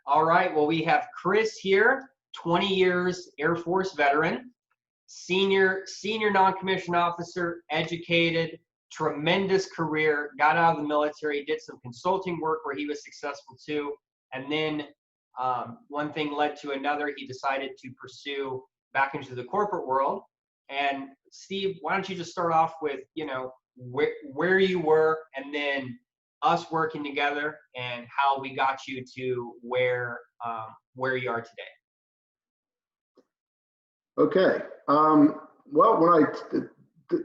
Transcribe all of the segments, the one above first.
All right, well, we have Chris here, 20 years Air Force veteran, senior non-commissioned officer, educated, tremendous career, got out of the military, did some consulting work where he was successful too, and then one thing led to another. He decided to pursue back into the corporate world. And Steve, why don't you just start off with, where you were, and then us working together and how we got you to where you are today. Okay. Well,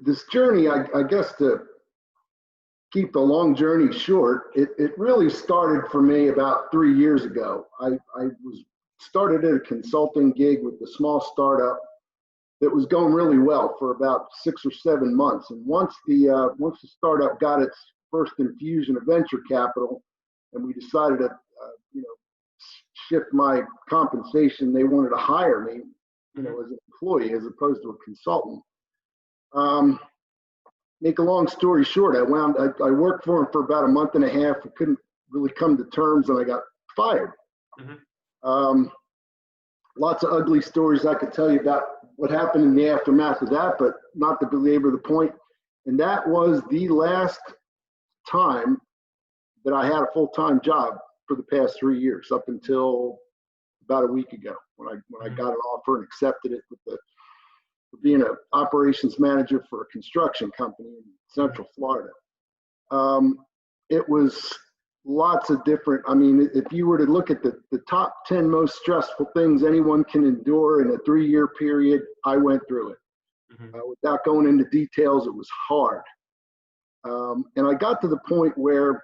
this journey, I guess to keep the long journey short, it really started for me about 3 years ago. I started at a consulting gig with a small startup that was going really well for about 6 or 7 months. And once the startup got its first infusion of venture capital, and we decided to shift my compensation, they wanted to hire me, as an employee as opposed to a consultant. Make a long story short, I worked for him for about a month and a half. I couldn't really come to terms, and I got fired. Lots of ugly stories I could tell you about what happened in the aftermath of that, but not to belabor the point. And that was the last time that I had a full-time job for the past 3 years, up until about a week ago when I got an offer and accepted it for being an operations manager for a construction company in Central Florida. It was lots of different, if you were to look at the top 10 most stressful things anyone can endure in a 3-year period, I went through it. Without going into details, it was hard. And I got to the point where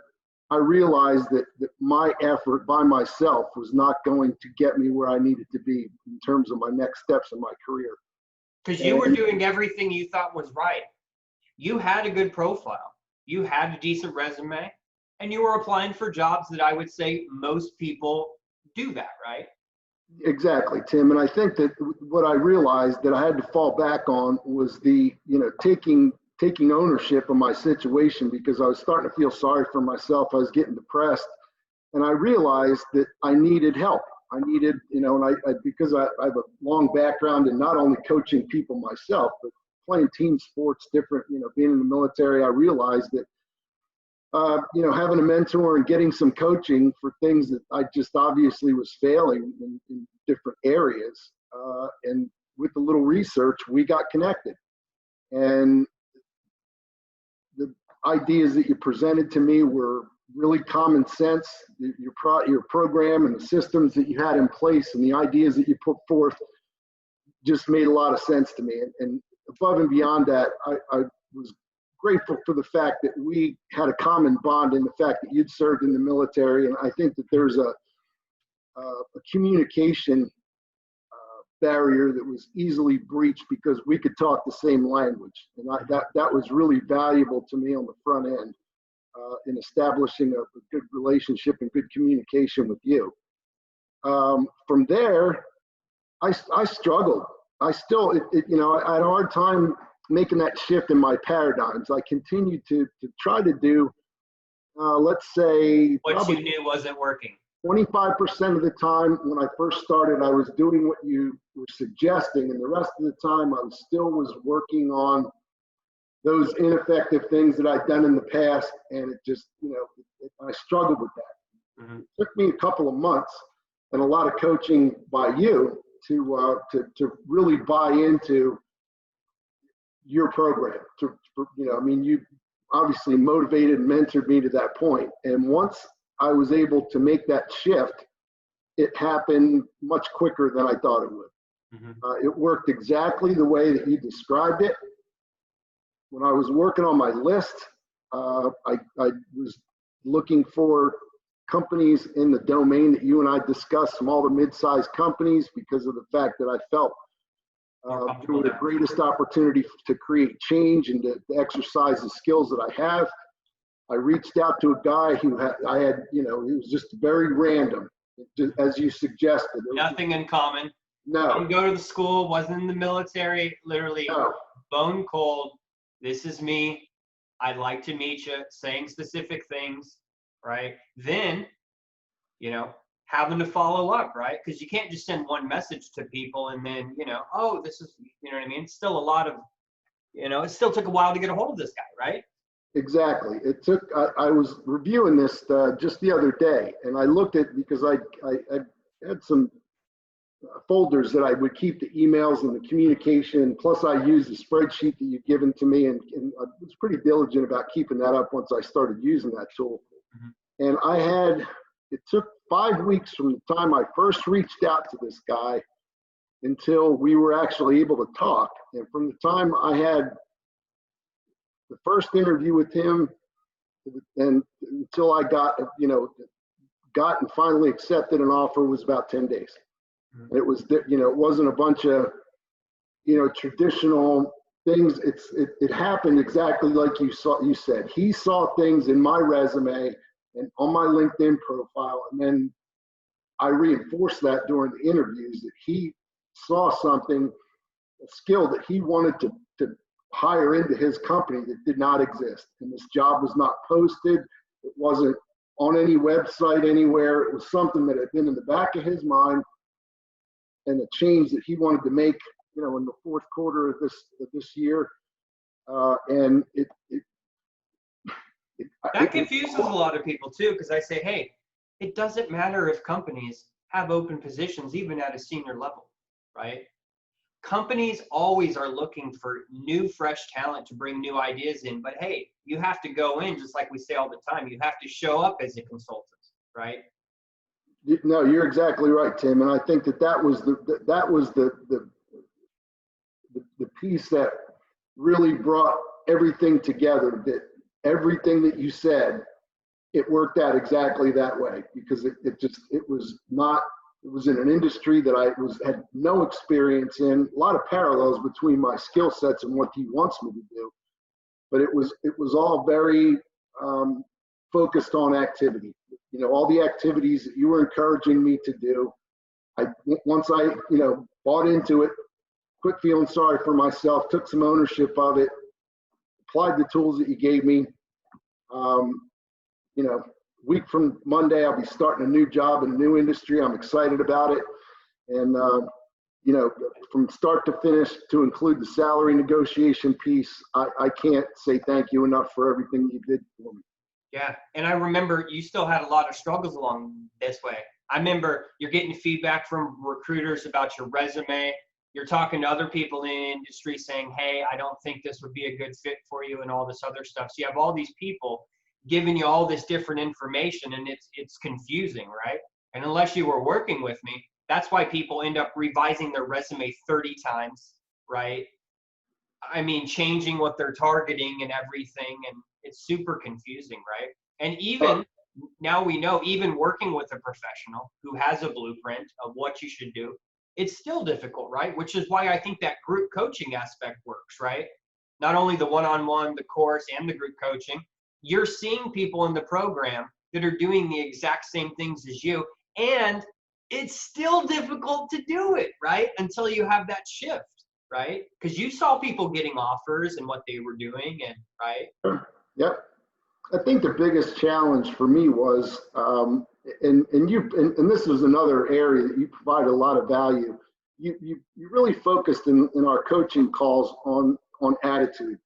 I realized that my effort by myself was not going to get me where I needed to be in terms of my next steps in my career. Because you were doing everything you thought was right. You had a good profile. You had a decent resume. And you were applying for jobs that I would say most people do that, right? Exactly, Tim. And I think that what I realized that I had to fall back on was taking ownership of my situation, because I was starting to feel sorry for myself. I was getting depressed, and I realized that I needed help. I needed, because I have a long background in not only coaching people myself, but playing team sports, different, being in the military, I realized that having a mentor and getting some coaching for things that I just obviously was failing in different areas. And with a little research, we got connected. And the ideas that you presented to me were really common sense. Your program and the systems that you had in place and the ideas that you put forth just made a lot of sense to me. And above and beyond that, I was grateful for the fact that we had a common bond in the fact that you'd served in the military. And I think that there's a communication barrier that was easily breached because we could talk the same language. And that was really valuable to me on the front end in establishing a good relationship and good communication with you. From there, I struggled. I still, I had a hard time making that shift in my paradigms. I continued to try to do, let's say, what you knew wasn't working. 25% of the time when I first started, I was doing what you were suggesting, and the rest of the time I was working on those ineffective things that I'd done in the past, and it just, I struggled with that. It took me a couple of months and a lot of coaching by you to really buy into your program. You obviously motivated and mentored me to that point. And once I was able to make that shift, it happened much quicker than I thought it would. It worked exactly the way that you described it. When I was working on my list, I was looking for companies in the domain that you and I discussed, small to mid-sized companies, because of the fact that I felt they were the greatest opportunity to create change and to exercise the skills that I have. I reached out to a guy who it was just very random, just as you suggested. Nothing in common. No. Didn't go to the school, wasn't in the military, literally bone cold. This is me. I'd like to meet you, saying specific things, right? Then, having to follow up, right? Because you can't just send one message to people and then, oh, this is, you know what I mean? It's still a lot of, it still took a while to get a hold of this guy, right? Exactly. It took, I was reviewing this just the other day, and I looked at, because I had some folders that I would keep the emails and the communication, plus I used the spreadsheet that you'd given to me, and I was pretty diligent about keeping that up once I started using that tool. And it took 5 weeks from the time I first reached out to this guy until we were actually able to talk. And from the time I had the first interview with him and until I got and finally accepted an offer was about 10 days. And it was, it wasn't a bunch of, traditional things. It happened exactly like you said. He saw things in my resume and on my LinkedIn profile, and then I reinforced that during the interviews, that he saw something, a skill that he wanted to hire into his company that did not exist. And this job was not posted. It wasn't on any website anywhere. It was something that had been in the back of his mind, and a change that he wanted to make, in the fourth quarter of this year. And that confuses a lot of people too, because I say, hey, it doesn't matter if companies have open positions, even at a senior level, right? Companies always are looking for new, fresh talent to bring new ideas in. But hey, you have to go in, just like we say all the time, you have to show up as a consultant, right? No, you're exactly right, Tim. And I think that was the piece that really brought everything together, that everything that you said, it worked out exactly that way, because it was in an industry that I had no experience in, a lot of parallels between my skill sets and what he wants me to do. But it was all very focused on activity. All the activities that you were encouraging me to do. Once I bought into it, quit feeling sorry for myself, took some ownership of it, applied the tools that you gave me. Week from Monday, I'll be starting a new job in a new industry. I'm excited about it. And, from start to finish, to include the salary negotiation piece, I can't say thank you enough for everything you did for me. Yeah, and I remember you still had a lot of struggles along this way. I remember you're getting feedback from recruiters about your resume. You're talking to other people in the industry saying, hey, I don't think this would be a good fit for you, and all this other stuff. So you have all these people giving you all this different information, and it's confusing, right? And unless you were working with me, that's why people end up revising their resume 30 times, right? I mean, changing what they're targeting and everything, and it's super confusing, right? And even now we know, even working with a professional who has a blueprint of what you should do, it's still difficult, right? Which is why I think that group coaching aspect works, right? Not only the one-on-one, the course, and the group coaching, you're seeing people in the program that are doing the exact same things as you, and it's still difficult to do it, right? Until you have that shift, right? Because you saw people getting offers and what they were doing, and right? Yep. I think the biggest challenge for me was, and this was another area that you provide a lot of value. You really focused in our coaching calls on attitude,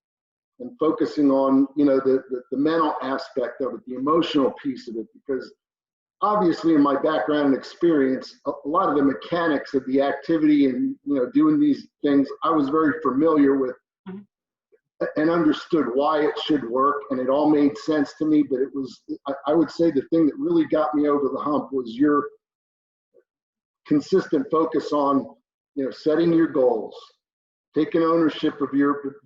and focusing on the mental aspect of it, the emotional piece of it, because obviously in my background and experience, a lot of the mechanics of the activity and doing these things, I was very familiar with and understood why it should work, and it all made sense to me. But it was, I would say, the thing that really got me over the hump was your consistent focus on setting your goals, taking ownership of your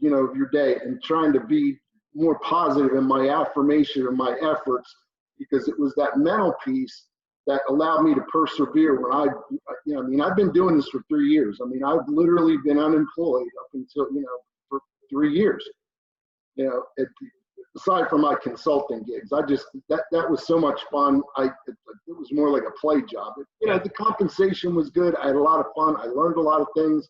day, and trying to be more positive in my affirmation of my efforts, because it was that mental piece that allowed me to persevere when I've been doing this for 3 years. I mean, I've literally been unemployed up until, for 3 years, aside from my consulting gigs. That was so much fun. It was more like a play job. The compensation was good. I had a lot of fun. I learned a lot of things,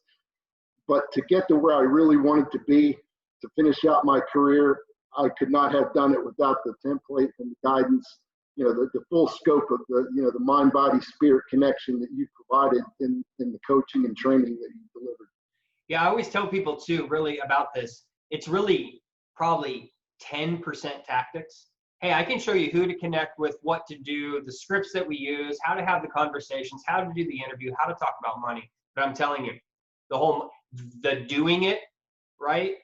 but to get to where I really wanted to be, to finish out my career, I could not have done it without the template and the guidance the full scope of the mind, body, spirit connection that you provided in the coaching and training that you delivered. Yeah, I always tell people too, really about this. It's really probably 10% tactics. Hey, I can show you who to connect with, what to do, the scripts that we use, how to have the conversations, how to do the interview, how to talk about money. But I'm telling you, the doing it, right,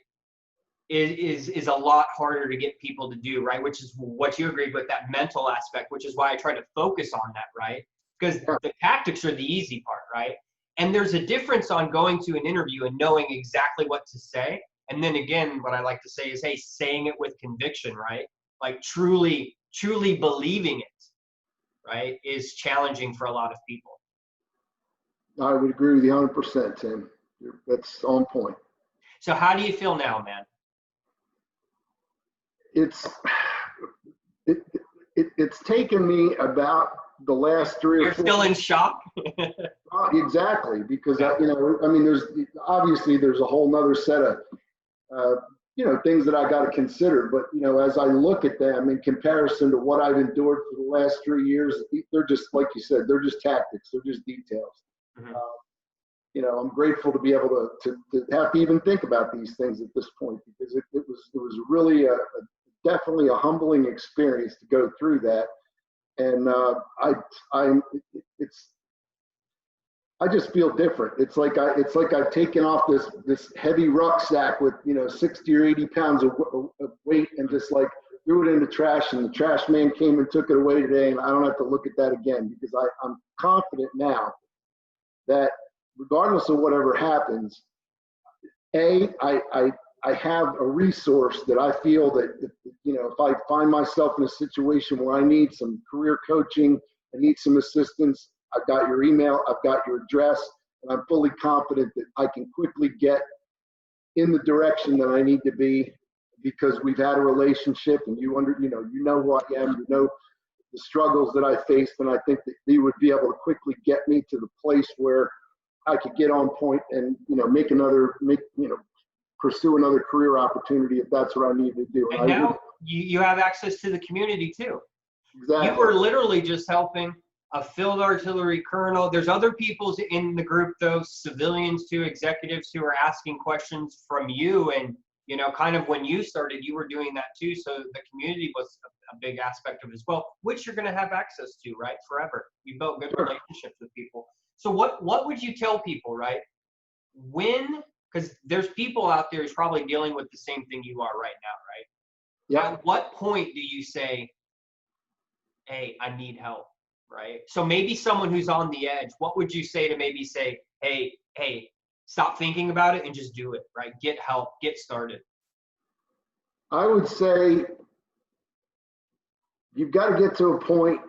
is a lot harder to get people to do, right? Which is what you agreed with, that mental aspect, which is why I try to focus on that, right? Because the tactics are the easy part, right? And there's a difference on going to an interview and knowing exactly what to say. And then again, what I like to say is, hey, saying it with conviction, right? Like truly believing it, right, is challenging for a lot of people. I would agree with you 100%, Tim. That's on point. So how do you feel now, man? It's taken me about the last 3 or 4. You're still in shock? Exactly, because there's a whole nother set of things that I got to consider. But as I look at them in comparison to what I've endured for the last 3 years, they're just, like you said, they're just tactics. They're just details. Mm-hmm. I'm grateful to be able to have to even think about these things at this point, because it was really definitely a humbling experience to go through that. And I just feel different. It's like I've taken off this heavy rucksack with 60 or 80 pounds of weight and just like threw it in the trash, and the trash man came and took it away today, and I don't have to look at that again, because I'm confident now that regardless of whatever happens, I have a resource that I feel that if I find myself in a situation where I need some career coaching, I need some assistance, I've got your email, I've got your address, and I'm fully confident that I can quickly get in the direction that I need to be, because we've had a relationship, and you know who I am, you know the struggles that I faced, and I think that you would be able to quickly get me to the place where I could get on point and pursue another career opportunity if that's what I need to do. And now you have access to the community too. Exactly. You were literally just helping a field artillery colonel. There's other people in the group, though, civilians too, executives who are asking questions from you. And, kind of when you started, you were doing that too. So the community was a big aspect of it as well, which you're going to have access to, right, forever. You built good relationships with people. So what would you tell people, right? Because there's people out there who's probably dealing with the same thing you are right now, right? Yeah. At what point do you say, hey, I need help, right? So maybe someone who's on the edge, what would you say to maybe say, hey, stop thinking about it and just do it, right? Get help, get started. I would say you've got to get to a point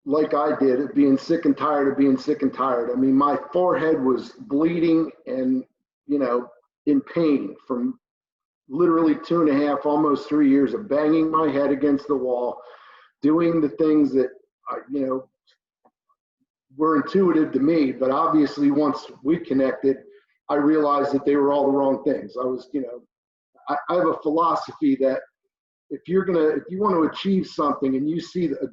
like I did, of being sick and tired of being sick and tired. I mean, my forehead was bleeding and, in pain from literally 2.5, almost 3 years of banging my head against the wall, doing the things that, were intuitive to me. But obviously, once we connected, I realized that they were all the wrong things. I have a philosophy that if you want to achieve something and you see the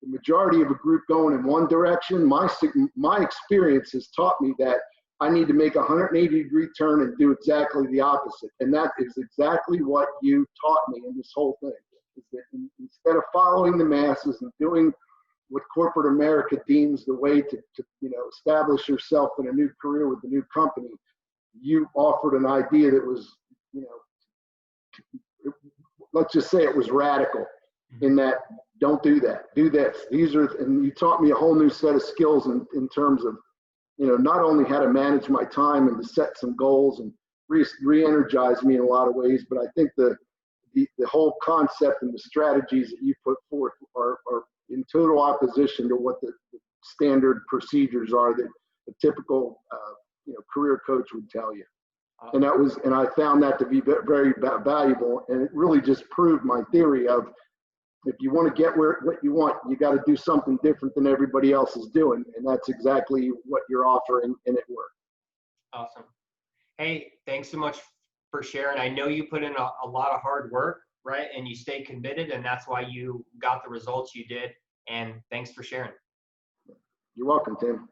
majority of a group going in one direction, my experience has taught me that I need to make a 180-degree turn and do exactly the opposite. And that is exactly what you taught me in this whole thing. Is that instead of following the masses and doing what corporate America deems the way to establish yourself in a new career with a new company, you offered an idea that was, let's just say it was radical, in that don't do that, do this. And you taught me a whole new set of skills in terms of, not only how to manage my time and to set some goals and re-energize me in a lot of ways, but I think the whole concept and the strategies that you put forth are in total opposition to what the standard procedures are that a typical career coach would tell you. And I found that to be very valuable, and it really just proved my theory of, if you want to get what you want, you got to do something different than everybody else is doing, and that's exactly what you're offering, and it worked. Awesome. Hey, thanks so much for sharing. I know you put in a lot of hard work. right? And you stayed committed, and that's why you got the results you did. And thanks for sharing. You're welcome, Tim.